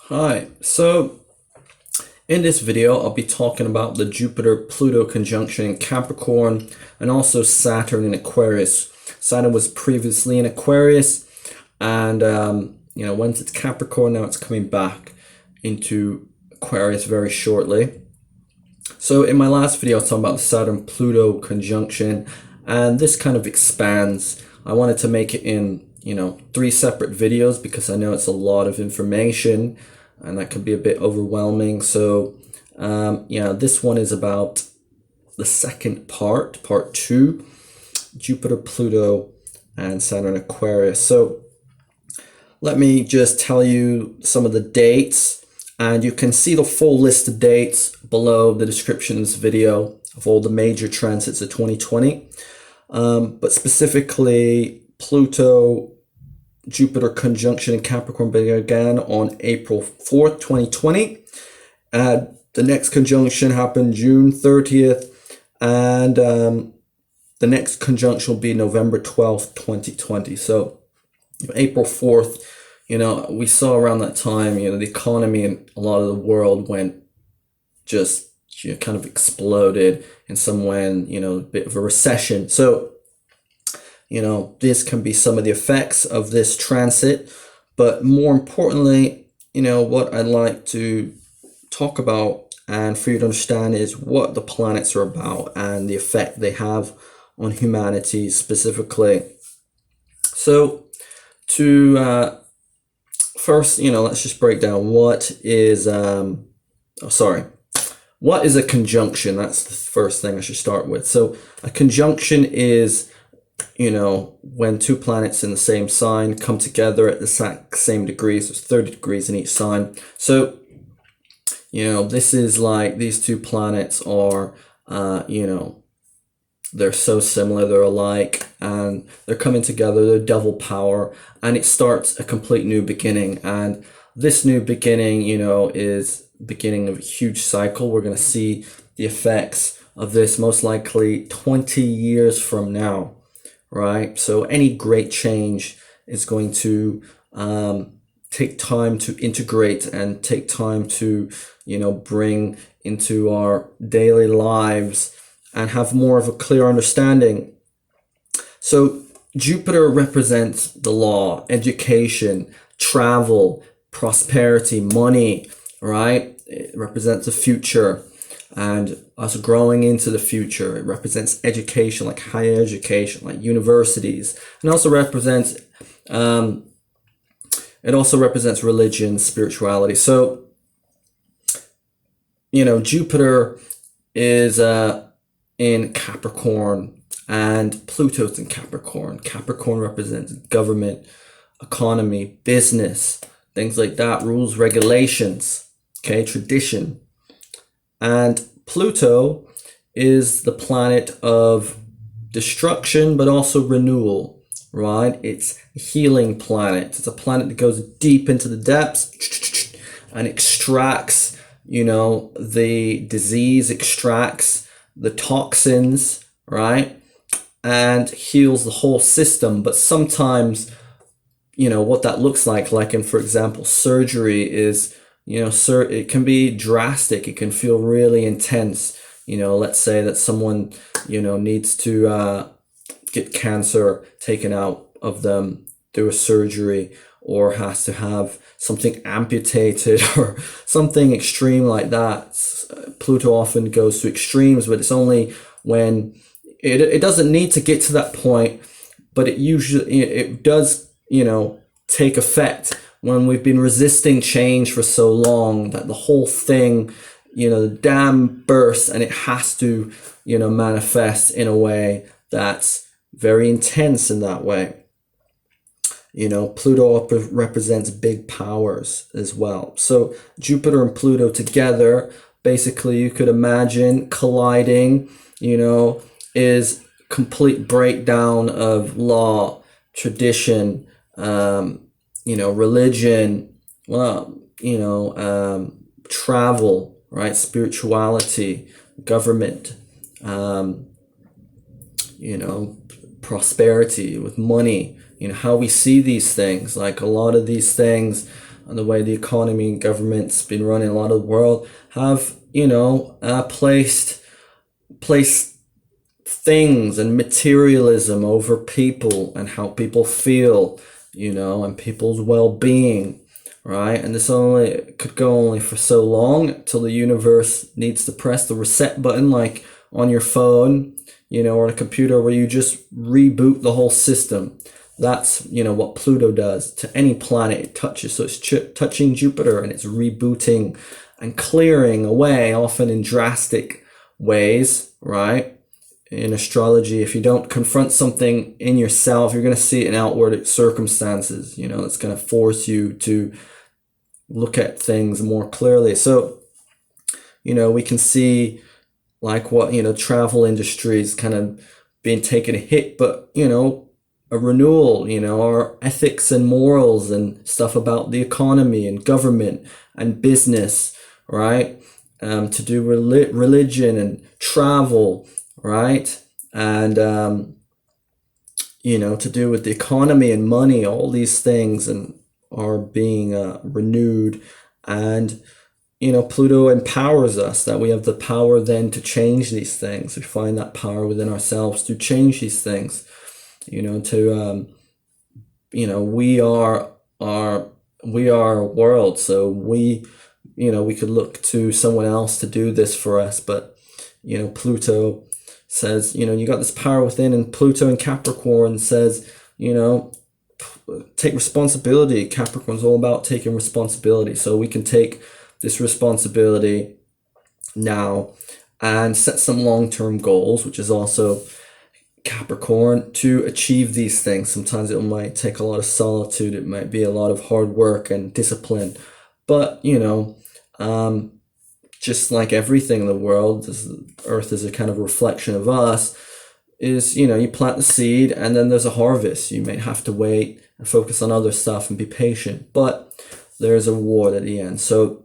Hi, so in this video I'll be talking about the Jupiter-Pluto conjunction in Capricorn and also Saturn in Aquarius. Saturn was previously in Aquarius and went to Capricorn. Now it's coming back into Aquarius very shortly. So in my last video I was talking about the Saturn-Pluto conjunction, and this kind of expands. I wanted to make it in three separate videos because I know it's a lot of information and that can be a bit overwhelming. So this one is about the second part 2, Jupiter, Pluto, and Saturn Aquarius. So let me just tell you some of the dates, and you can see the full list of dates below the description of this video of all the major transits of 2020. But specifically, Pluto Jupiter conjunction in Capricorn began on April 4th, 2020. The next conjunction happened June 30th, and the next conjunction will be November 12th, 2020. So April 4th, we saw around that time, the economy in a lot of the world went just kind of exploded, and some went, a bit of a recession. So this can be some of the effects of this transit, but more importantly, what I'd like to talk about and for you to understand is what the planets are about and the effect they have on humanity specifically. So to first, let's just break down what is what is a conjunction. That's the first thing I should start with. So a conjunction is when two planets in the same sign come together at the exact same degrees. There's 30 degrees in each sign. So, this is like these two planets are, they're so similar, they're alike, and they're coming together, they're double power, and it starts a complete new beginning. And this new beginning, is beginning of a huge cycle. We're going to see the effects of this most likely 20 years from now. Right, so any great change is going to take time to integrate and take time to bring into our daily lives and have more of a clear understanding. So Jupiter represents the law, education, travel, prosperity, money, right? It represents the future and us growing into the future. It represents education, like higher education, like universities, and also represents religion, spirituality. So Jupiter is in Capricorn and Pluto's in Capricorn. Capricorn represents government, economy, business, things like that, rules, regulations, okay, tradition. And Pluto is the planet of destruction, but also renewal, right? It's a healing planet. It's a planet that goes deep into the depths and extracts, the disease, extracts the toxins, right? And heals the whole system. But sometimes, what that looks like in, for example, surgery is, it can be drastic. It can feel really intense. Let's say that someone, needs to get cancer taken out of them through a surgery, or has to have something amputated or something extreme like that. Pluto often goes to extremes, but it's only when it doesn't need to get to that point, but it does, take effect when we've been resisting change for so long that the whole thing, the dam bursts, and it has to, manifest in a way that's very intense in that way. Pluto represents big powers as well. So Jupiter and Pluto together, basically you could imagine colliding, is complete breakdown of law, tradition, religion, travel, right? Spirituality, government, prosperity with money, how we see these things. Like a lot of these things and the way the economy and government's been running a lot of the world have, placed things and materialism over people and how people feel, and people's well-being, right? And this only could go only for so long till the universe needs to press the reset button, like on your phone, or a computer, where you just reboot the whole system. That's, what Pluto does to any planet it touches. So it's touching Jupiter and it's rebooting and clearing away, often in drastic ways, right? In astrology, if you don't confront something in yourself, you're going to see it in outward circumstances. It's going to force you to look at things more clearly. So, we can see like what, travel industries kind of being taken a hit, but, a renewal, our ethics and morals and stuff about the economy and government and business, right? To do religion and travel, right? And, to do with the economy and money, all these things and are being renewed. And, Pluto empowers us, that we have the power then to change these things. We find that power within ourselves to change these things, we are a world. So we could look to someone else to do this for us. But, Pluto says, you got this power within, and Pluto in Capricorn says, take responsibility. Capricorn's all about taking responsibility. So we can take this responsibility now and set some long-term goals, which is also Capricorn, to achieve these things. Sometimes it might take a lot of solitude. It might be a lot of hard work and discipline. But, just like everything in the world, this Earth is a kind of reflection of us, is, you plant the seed and then there's a harvest. You may have to wait and focus on other stuff and be patient, but there's a reward at the end. So,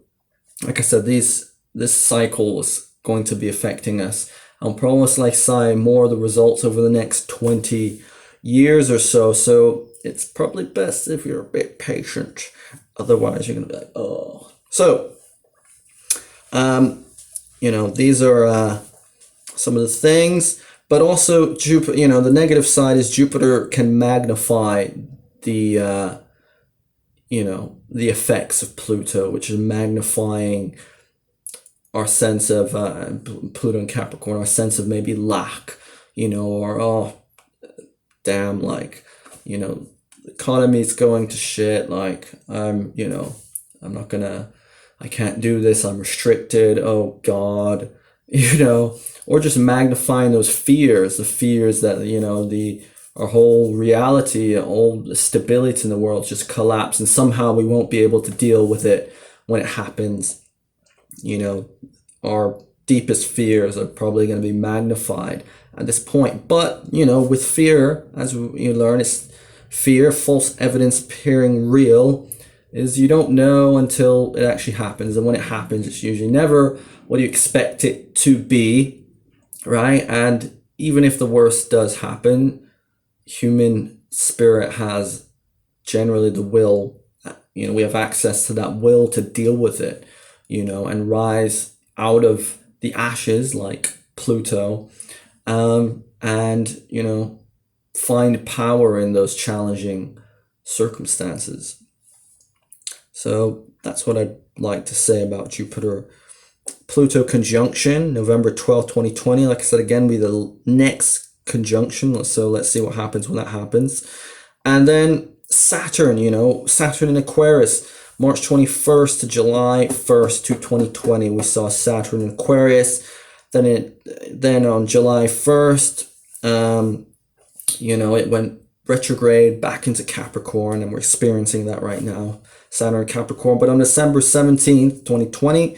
like I said, this cycle is going to be affecting us. I'll probably say more of the results over the next 20 years or so. So it's probably best if you're a bit patient. Otherwise, you're going to be like, oh. So, these are some of the things. But also, Jupiter, the negative side is Jupiter can magnify the effects of Pluto, which is magnifying our sense of Pluto and Capricorn, our sense of maybe lack, or, oh, damn, like, the economy's going to shit, like, I can't do this, I'm restricted, oh God, or just magnifying those fears, the fears that, our whole reality, all the stability in the world just collapse, and somehow we won't be able to deal with it when it happens. Our deepest fears are probably going to be magnified at this point. But, with fear, as you learn, it's fear, false evidence appearing real, is you don't know until it actually happens. And when it happens, it's usually never what you expect it to be, right? And even if the worst does happen, human spirit has generally the will, we have access to that will to deal with it, and rise out of the ashes like Pluto, and, find power in those challenging circumstances. So that's what I'd like to say about Jupiter Pluto conjunction, November 12th, 2020. Like I said, again, be the next conjunction. So let's see what happens when that happens. And then Saturn, Saturn in Aquarius, March 21st to July 1st to 2020, we saw Saturn in Aquarius. Then on July 1st, it went retrograde back into Capricorn, and we're experiencing that right now, Saturn in Capricorn. But on December 17th, 2020,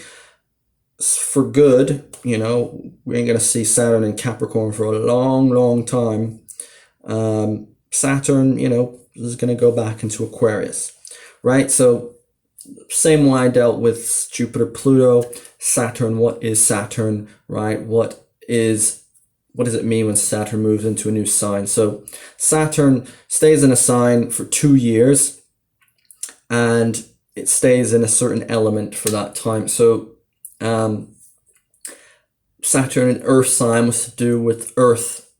for good, we ain't going to see Saturn in Capricorn for a long, long time. Saturn, is going to go back into Aquarius, right? So same way I dealt with Jupiter, Pluto, Saturn. What is Saturn, right? What does it mean when Saturn moves into a new sign? So Saturn stays in a sign for 2 years, and it stays in a certain element for that time. So Saturn and Earth sign was to do with Earth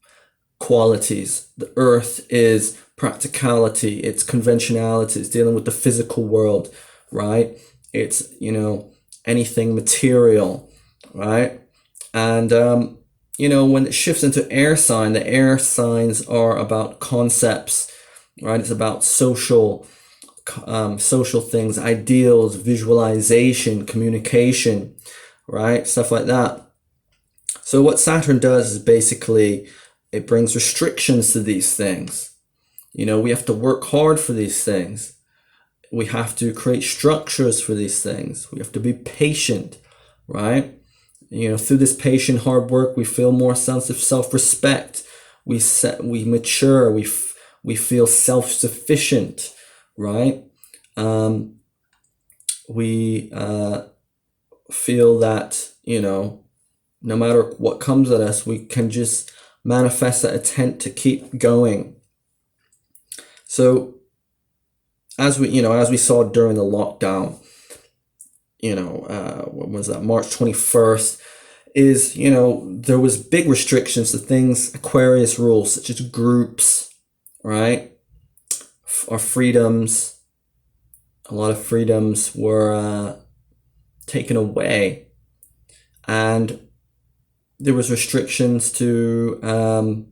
qualities. The Earth is practicality, it's conventionality, it's dealing with the physical world, right? It's, you know, anything material, right? And you know, when it shifts into air sign, the air signs are about concepts, right? It's about social things, ideals, visualization, communication, right? Stuff like that. So what Saturn does is basically it brings restrictions to these things. You know, we have to work hard for these things. We have to create structures for these things. We have to be patient, right? You know, through this patient hard work, we feel more sense of self-respect. We mature. We feel self-sufficient, right? We feel that, you know, no matter what comes at us, we can just manifest that intent to keep going. So as we saw during the lockdown, you know, what was that, March 21st, is, you know, there was big restrictions to things Aquarius rules, such as groups, right? Our freedoms, a lot of freedoms were taken away. And there was restrictions to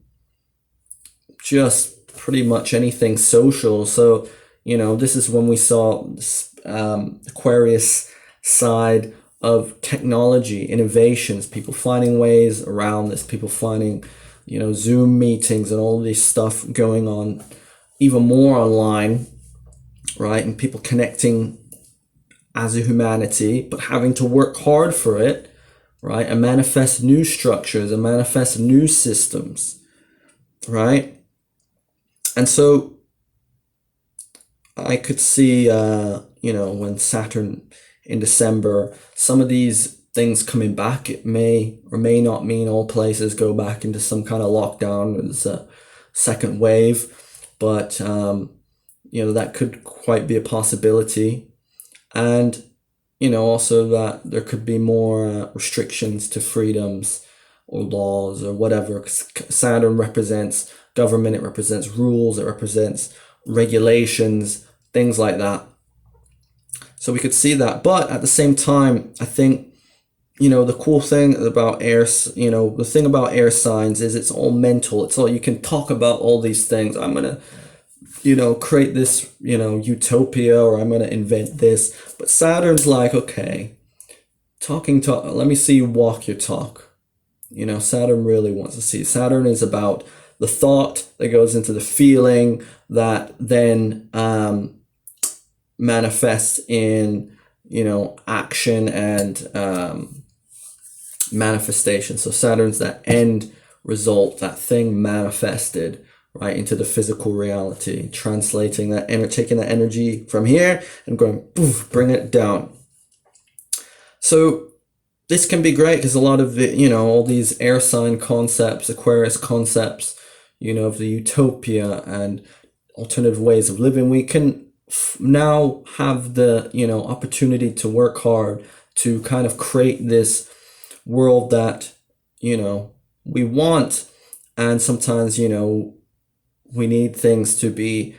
just pretty much anything social. So, you know, this is when we saw this, Aquarius side of technology, innovations, people finding ways around this, people finding, you know, Zoom meetings and all this stuff going on even more online, right? And people connecting as a humanity, but having to work hard for it, right? And manifest new structures and manifest new systems, right? And so I could see, you know, when Saturn in December, some of these things coming back. It may or may not mean all places go back into some kind of lockdown. There's a second wave, but, you know, that could quite be a possibility. And, you know, also that there could be more restrictions to freedoms or laws or whatever. 'Cause Saturn represents government, it represents rules, it represents regulations, things like that. So we could see that. But at the same time, I think, you know, the cool thing about the thing about air signs is it's all mental. It's all, you can talk about all these things. I'm going to, you know, create this, you know, utopia, or I'm going to invent this. But Saturn's like, okay, let me see you walk your talk. You know, Saturn really wants to see. Saturn is about the thought that goes into the feeling that then manifests in, you know, action and manifestation. So Saturn's that end result, that thing manifested right into the physical reality, translating that taking that energy from here and going poof, bring it down. So this can be great because a lot of it, you know, all these air sign concepts, Aquarius concepts, you know, of the utopia and alternative ways of living, we can now have the, you know, opportunity to work hard to kind of create this world that, you know, we want. And sometimes, you know, we need things to be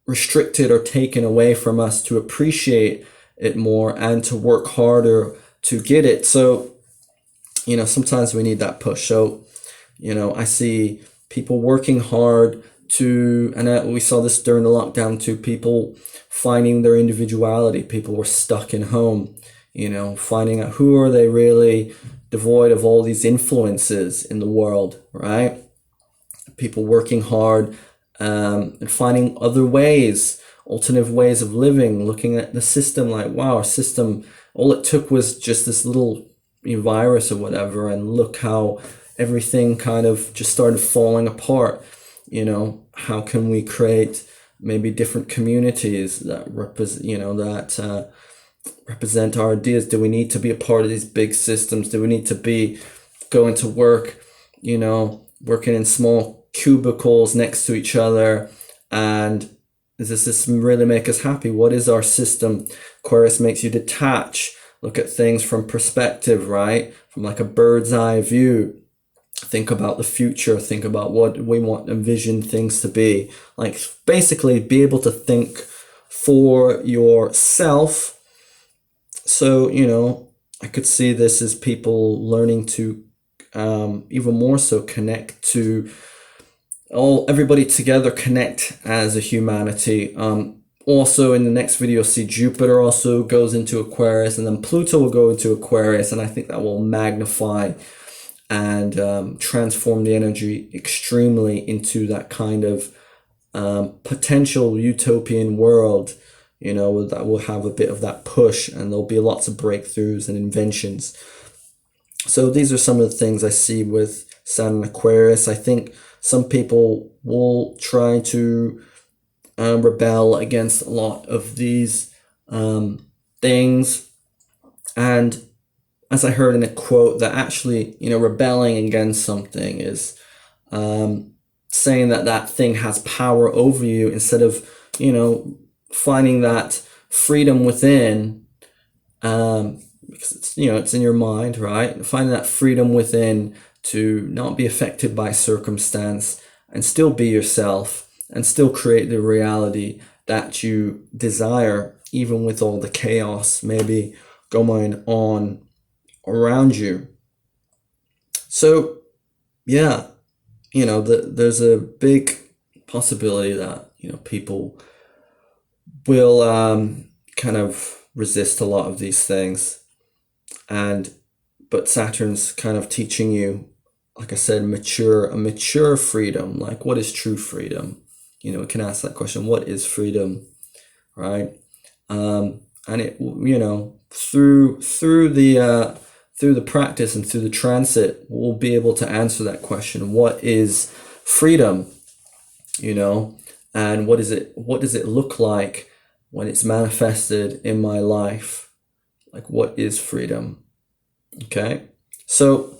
restricted or taken away from us to appreciate it more and to work harder to get it. So, you know, sometimes we need that push. So, you know, I see people working hard to, and we saw this during the lockdown too, people finding their individuality. People were stuck in home, you know, finding out who are they really, devoid of all these influences in the world, right? People working hard and finding other ways, alternative ways of living, looking at the system like, wow, our system, all it took was just this little virus or whatever, and look how everything kind of just started falling apart. You know, how can we create maybe different communities that represent our ideas? Do we need to be a part of these big systems? Do we need to be going to work, you know, working in small cubicles next to each other and, Does this really make us happy? What is our system? Aquarius makes you detach, look at things from perspective, right? From like a bird's eye view. Think about the future, think about what we want, envision things to be. Like basically be able to think for yourself. So, you know, I could see this as people learning to even more so connect to everybody together, connect as a humanity. Also in the next video, see Jupiter also goes into Aquarius, and then Pluto will go into Aquarius, and I think that will magnify and transform the energy extremely into that kind of potential utopian world, you know, that will have a bit of that push, and there'll be lots of breakthroughs and inventions. So these are some of the things I see with Saturn Aquarius. I think some people will try to rebel against a lot of these things. And as I heard in a quote, that actually, you know, rebelling against something is saying that that thing has power over you, instead of, you know, finding that freedom within, because it's, you know, it's in your mind, right? Finding that freedom within to not be affected by circumstance and still be yourself and still create the reality that you desire, even with all the chaos maybe going on around you. So yeah, you know, there's a big possibility that, you know, people will kind of resist a lot of these things, but Saturn's kind of teaching you, like I said, a mature freedom. Like, what is true freedom? You know, we can ask that question. What is freedom, right? And it, you know, through the practice and through the transit, we'll be able to answer that question. What is freedom? You know, and what does it look like when it's manifested in my life? Like, what is freedom? Okay, so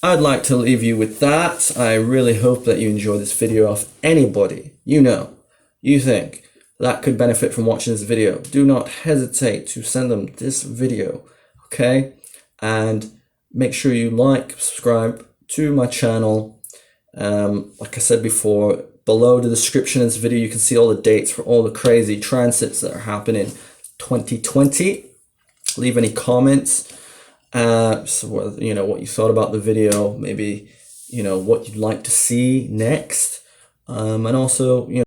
I'd like to leave you with that. I really hope that you enjoy this video. If anybody you think that could benefit from watching this video, do not hesitate to send them this video, okay? And make sure you like, subscribe to my channel. Like I said before, below the description of this video, you can see all the dates for all the crazy transits that are happening 2020. Leave any comments. So, you know, what you thought about the video, maybe, you know, what you'd like to see next. And also, you know,